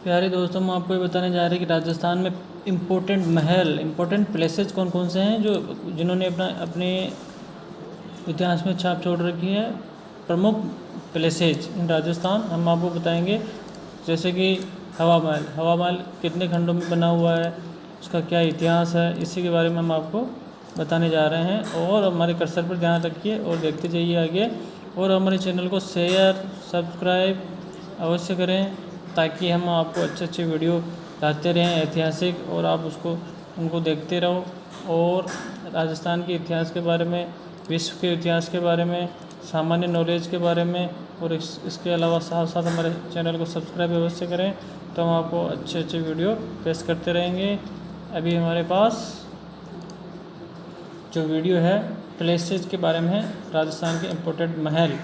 प्यारे दोस्तों, हम आपको ये बताने जा रहे हैं कि राजस्थान में इम्पोर्टेंट महल, इम्पोर्टेंट प्लेसेस कौन कौन से हैं जो जिन्होंने अपने इतिहास में छाप छोड़ रखी है। प्रमुख प्लेसेज इन राजस्थान हम आपको बताएंगे, जैसे कि हवा महल। हवा महल कितने खंडों में बना हुआ है, उसका क्या इतिहास है, इसी के बारे में हम आपको बताने जा रहे हैं। और हमारे कर्सर पर ध्यान रखिए और देखते जाइए आगे, और हमारे चैनल को शेयर सब्सक्राइब अवश्य करें ताकि हम आपको अच्छे अच्छे वीडियो लाते रहें ऐतिहासिक, और आप उनको देखते रहो। और राजस्थान के इतिहास के बारे में, विश्व के इतिहास के बारे में, सामान्य नॉलेज के बारे में, और इसके अलावा साथ साथ हमारे चैनल को सब्सक्राइब अवश्य करें, तो हम आपको अच्छे अच्छे वीडियो पेश करते रहेंगे। अभी हमारे पास जो वीडियो है प्लेसेस के बारे में है, राजस्थान के इम्पोर्टेंट महल,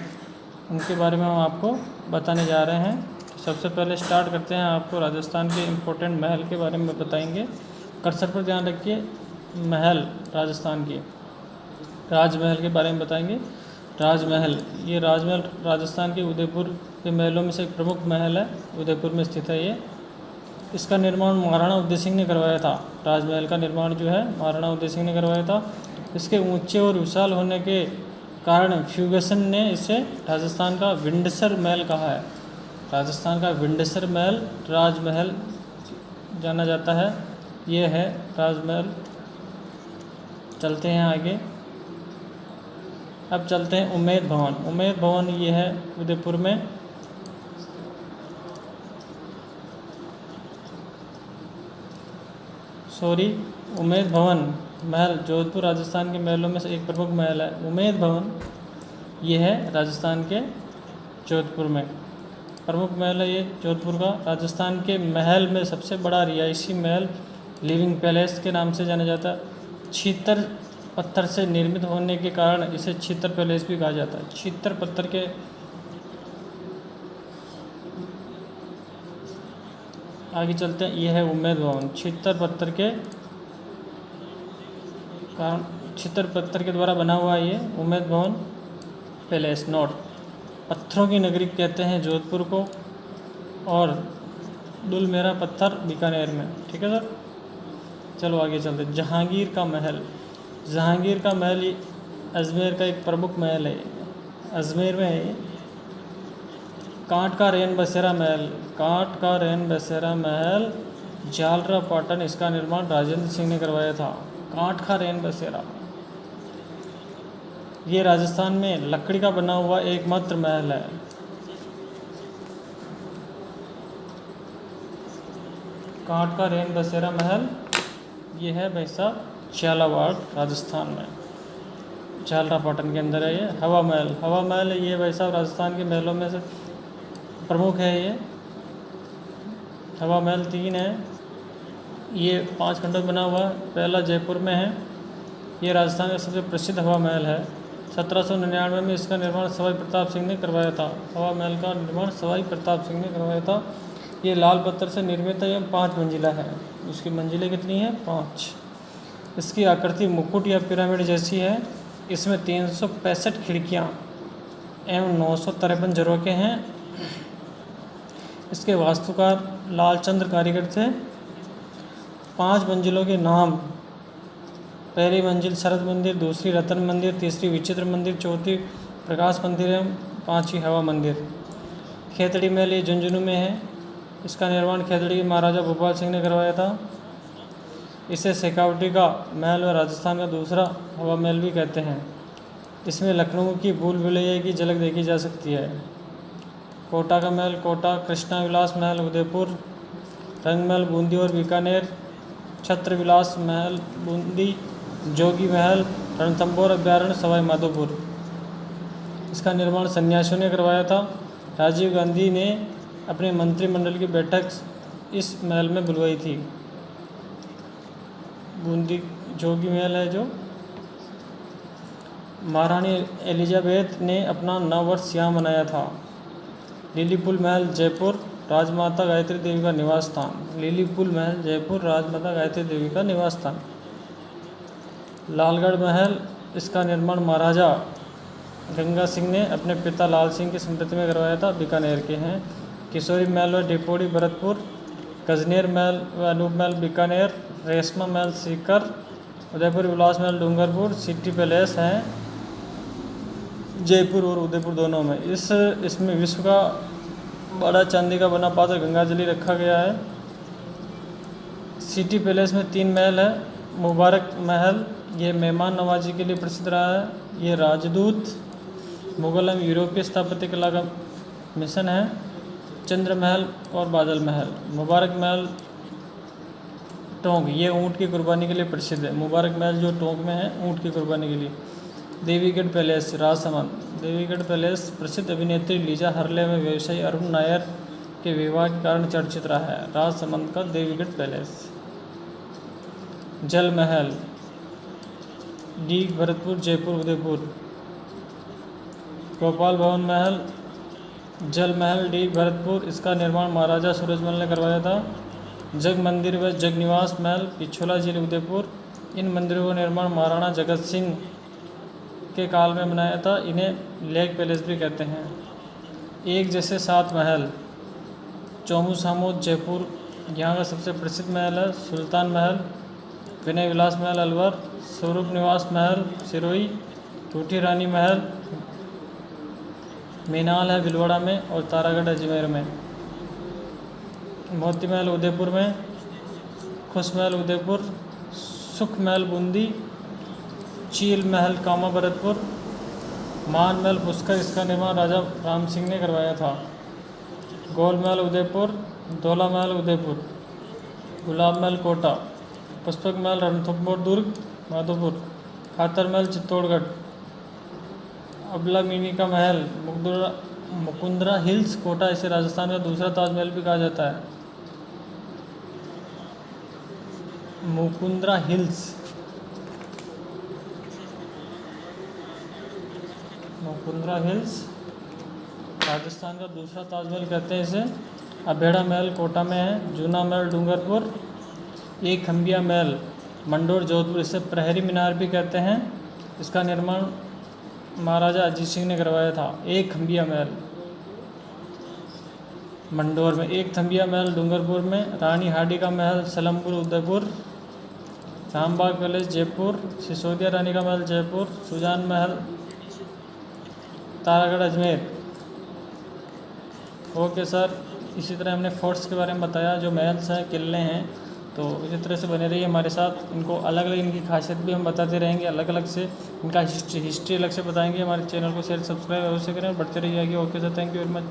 उनके बारे में हम आपको बताने जा रहे हैं। तो सबसे पहले स्टार्ट करते हैं, आपको राजस्थान के इम्पोर्टेंट महल के बारे में बताएंगे। कर्सर पर ध्यान रखिए। महल राजस्थान के, राजमहल के बारे में बताएंगे। राजमहल, ये राजमहल राजस्थान के उदयपुर के महलों में से एक प्रमुख महल है, उदयपुर में स्थित है ये। इसका निर्माण महाराणा उदय सिंह ने करवाया था। राजमहल का निर्माण जो है महाराणा उदय सिंह ने करवाया था। इसके ऊंचे और विशाल होने के कारण फ्यूगसन ने इसे राजस्थान का विंडसर महल कहा है। राजस्थान का विंडसर महल, राजमहल जाना जाता है, ये है राजमहल। चलते हैं आगे। अब चलते हैं उम्मेद भवन। उम्मेद भवन ये है उदयपुर में। उम्मेद भवन महल जोधपुर राजस्थान के महलों में से एक प्रमुख महल है। उम्मेद भवन ये है राजस्थान के जोधपुर में प्रमुख महल है। ये जोधपुर का राजस्थान के महल में सबसे बड़ा रिहायशी महल लिविंग पैलेस के नाम से जाना जाता है। छीतर पत्थर से निर्मित होने के कारण इसे छीतर पैलेस भी कहा जाता है। छीतर पत्थर के आगे चलते हैं। यह है उम्मेद भवन। छीतर पत्थर के द्वारा बना हुआ ये उम्मेद भवन पैलेस। नोट, पत्थरों की नगरी कहते हैं जोधपुर को, और दुलमेरा पत्थर बीकानेर में। ठीक है सर, चलो आगे चलते हैं। जहांगीर का महल। जहांगीर का महल अजमेर का एक प्रमुख महल है, अजमेर में है। कांट का रेन बसेरा महल। कांट का रेन बसेरा महल जालरा पाटन, इसका निर्माण राजेंद्र सिंह ने करवाया था। कांट का रेन बसेरा, ये राजस्थान में लकड़ी का बना हुआ एकमात्र महल है। कांट का रेन बसेरा महल ये है भाई साहब झालावाड़ राजस्थान में, झालरापाटन के अंदर है ये। हवा महल। हवा महल ये भाई साहब राजस्थान के महलों में से प्रमुख है ये। हवा महल 3 है, ये 5 खंडों में बना हुआ है। पहला जयपुर में है, ये राजस्थान का सबसे प्रसिद्ध हवा महल है। 1799 में इसका निर्माण सवाई प्रताप सिंह ने करवाया था। हवा महल का निर्माण सवाई प्रताप सिंह ने करवाया था। ये लाल पत्थर से निर्मित है। ये 5 मंजिला है। इसकी मंजिलें कितनी हैं? 5। इसकी आकृति मुकुट या पिरामिड जैसी है। इसमें 365 खिड़कियाँ एवं 953 झरोखे हैं। इसके वास्तुकार लालचंद्र कारीगर थे। 5 मंजिलों के नाम: पहली मंजिल शरद मंदिर, दूसरी रतन मंदिर, तीसरी विचित्र मंदिर, चौथी प्रकाश मंदिर एवं 5वीं हवा मंदिर। खेतड़ी महल ये झुंझुनू में है। इसका निर्माण खेतड़ी के महाराजा भोपाल सिंह ने करवाया था। इसे शेखावटी का महल व राजस्थान का दूसरा हवा महल भी कहते हैं। इसमें लखनऊ की भूल भुलैया की झलक देखी जा सकती है। कोटा का महल कोटा, कृष्णा विलास महल उदयपुर, रंग महल बूंदी और बीकानेर, छत्र विलास महल बूंदी, जोगी महल रणथंभौर अभ्यारण्य सवाई माधोपुर। इसका निर्माण सन्यासियों ने करवाया था। राजीव गांधी ने अपने मंत्रिमंडल की बैठक इस महल में बुलवाई थी। बूंदी जोगी महल है जो महारानी एलिजाबेथ ने अपना नववर्ष यहाँ मनाया था। लिलीपुल महल जयपुर, राजमाता गायत्री देवी का निवास स्थान। लिलीपुल महल जयपुर, राजमाता गायत्री देवी का निवास स्थान। लालगढ़ महल, इसका निर्माण महाराजा गंगा सिंह ने अपने पिता लाल सिंह की स्मृति में करवाया था, बीकानेर के हैं। किशोरी महल व डिपोड़ी भरतपुर, गजनेर महल व अनूप महल बीकानेर, रेशमा महल सीकर, उदयपुर विलास महल डूंगरपुर, सिटी पैलेस हैं जयपुर और उदयपुर दोनों में। इसमें विश्व का बड़ा चांदी का बना पात्र गंगाजली रखा गया है। सिटी पैलेस में 3 महल है। मुबारक महल ये मेहमान नवाजी के लिए प्रसिद्ध रहा है। ये राजदूत, मुगल एवं यूरोपीय स्थापत्य कला का मिशन है। चंद्र महल और बादल महल। मुबारक महल टोंक, ये ऊँट की कुर्बानी के लिए प्रसिद्ध है। मुबारक महल जो टोंक में है ऊँट की कुर्बानी के लिए। देवीगढ़ पैलेस राजसमंद, देवीगढ़ पैलेस प्रसिद्ध अभिनेत्री लीजा हरले में व्यवसायी अरुण नायर के विवाह के कारण चर्चित रहा है। राजसमंद का देवीगढ़ पैलेस। जल महल डीग भरतपुर, जयपुर, उदयपुर। गोपाल भवन महल, जल महल डीग भरतपुर, इसका निर्माण महाराजा सूरजमल ने करवाया था। जग मंदिर व जग निवास महल पिछोला जिले उदयपुर, इन मंदिरों का निर्माण महाराणा जगत सिंह के काल में बनाया था। इन्हें लेक पैलेस भी कहते हैं। एक जैसे 7 महल चौमू सामोद जयपुर, यहाँ का सबसे प्रसिद्ध महल है। सुल्तान महल, विनय विलास महल अलवर, स्वरूप निवास महल सिरोही, टूटी रानी महल मीनाल है भिलवाड़ा में और तारागढ़ अजमेर में। मोती महल उदयपुर में, खुश महल उदयपुर, सुख महल बूंदी, चील महल कामा भरतपुर, मान महल पुष्कर, इसका निर्माण राजा राम सिंह ने करवाया था। गोल महल उदयपुर, धौला महल उदयपुर, गुलाब महल कोटा, पुष्पक महल रणथंभौर दुर्ग माधोपुर, खातर महल चित्तौड़गढ़, अबला मीनी का महल मुकुंदरा हिल्स कोटा, इसे राजस्थान का दूसरा ताजमहल भी कहा जाता है। मुकुंदरा हिल्स, मुकुंदरा हिल्स राजस्थान का दूसरा ताजमहल कहते हैं इसे। अभेड़ा महल कोटा में है। जूना महल डूंगरपुर, एक खंबिया महल मंडोर जोधपुर, इसे प्रहरी मीनार भी कहते हैं। इसका निर्माण महाराजा अजीत सिंह ने करवाया था। एक खंबिया महल मंडोर में, एक खंबिया महल डूंगरपुर में, रानी हाडी का महल सलमपुर उदयपुर, रामबाग पैलेस जयपुर, सिसोदिया रानी का महल जयपुर, सुजान महल तारागढ़ अजमेर। ओके सर, इसी तरह हमने फोर्ट्स के बारे में बताया, जो महल्स हैं किले हैं। तो इसी तरह से बने रहिए हमारे साथ। इनको अलग अलग इनकी खासियत भी हम बताते रहेंगे, अलग अलग से इनका हिस्ट्री अलग से बताएंगे। हमारे चैनल को शेयर सब्सक्राइब अवश्य करें, बढ़ते रहिए आगे। Okay sir, thank you very much.